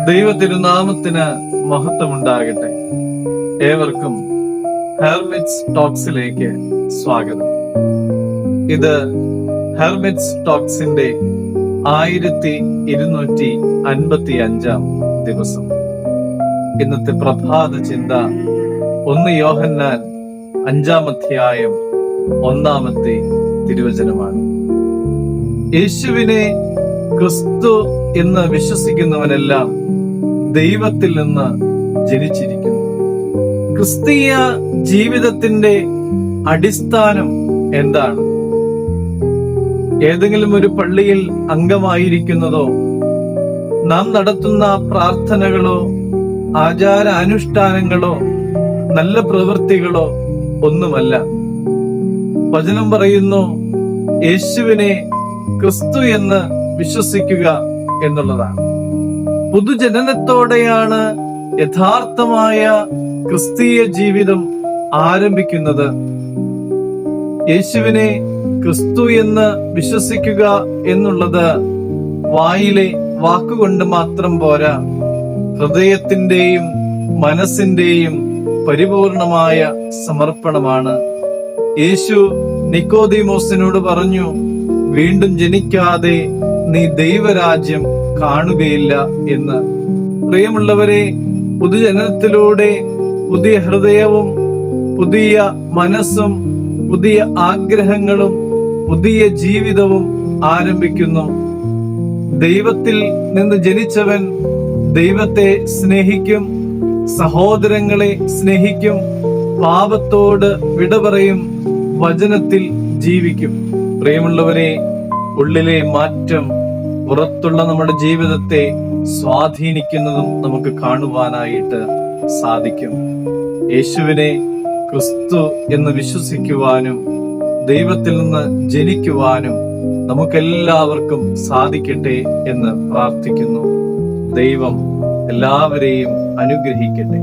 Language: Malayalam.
ദൈവ തിരുനാമത്തിന് മഹത്വമുണ്ടാകട്ടെ. ഏവർക്കും ഹെർമിറ്റ്സ് ടോക്സിലേക്ക് സ്വാഗതം. ഇത് ഹെർമിറ്റ്സ് ടോക്സിന്റെ 1255 ദിവസം. ഇന്നത്തെ പ്രഭാത ചിന്ത 1 യോഹന്നാൻ 5 അധ്യായം 1 തിരുവചനമാണ്. യേശുവിനെ ക്രിസ്തു എന്ന് വിശ്വസിക്കുന്നവനെല്ലാം ദൈവത്തിൽ നിന്ന് ജനിച്ചിരിക്കുന്നു. ക്രിസ്തീയ ജീവിതത്തിന്റെ അടിസ്ഥാനം എന്താണ്? ഏതെങ്കിലും ഒരു പള്ളിയിൽ അംഗമായിരിക്കുന്നതോ നാം നടത്തുന്ന പ്രാർത്ഥനകളോ ആചാര അനുഷ്ഠാനങ്ങളോ നല്ല പ്രവൃത്തികളോ ഒന്നുമല്ല. വചനം പറയുന്നു, യേശുവിനെ ക്രിസ്തു എന്ന് വിശ്വസിക്കുക എന്നുള്ളതാണ്. പുതുജനനത്തോടെയാണ് യഥാർത്ഥമായ ക്രിസ്തീയ ജീവിതം ആരംഭിക്കുന്നത്. യേശുവിനെ ക്രിസ്തു എന്ന് വിശ്വസിക്കുക എന്നുള്ളത് വായിലെ വാക്കുകൊണ്ട് മാത്രം പോരാ, ഹൃദയത്തിന്റെയും മനസ്സിന്റെയും പരിപൂർണമായ സമർപ്പണമാണ്. യേശു നിക്കോദീമോസിനോട് പറഞ്ഞു, വീണ്ടും ജനിക്കാതെ നീ ദൈവരാജ്യം കാണുകയില്ല എന്ന്. പ്രിയമുള്ളവരെ, പുതുജനനത്തിലൂടെ പുതിയ ഹൃദയവും പുതിയ മനസ്സും പുതിയ ആഗ്രഹങ്ങളും പുതിയ ജീവിതവും ആരംഭിക്കുന്നു. ദൈവത്തിൽ നിന്ന് ജനിച്ചവൻ ദൈവത്തെ സ്നേഹിക്കും, സഹോദരങ്ങളെ സ്നേഹിക്കും, പാപത്തോട് വിട പറയും, വചനത്തിൽ ജീവിക്കും. പ്രിയമുള്ളവരെ, ഉള്ളിലെ മാറ്റം പുറത്തുള്ള നമ്മുടെ ജീവിതത്തെ സ്വാധീനിക്കുന്നതും നമുക്ക് കാണുവാനായിട്ട് സാധിക്കും. യേശുവിനെ ക്രിസ്തു എന്ന് വിശ്വസിക്കുവാനും ദൈവത്തിൽ നിന്ന് ജനിക്കുവാനും നമുക്കെല്ലാവർക്കും സാധിക്കട്ടെ എന്ന് പ്രാർത്ഥിക്കുന്നു. ദൈവം എല്ലാവരെയും അനുഗ്രഹിക്കട്ടെ.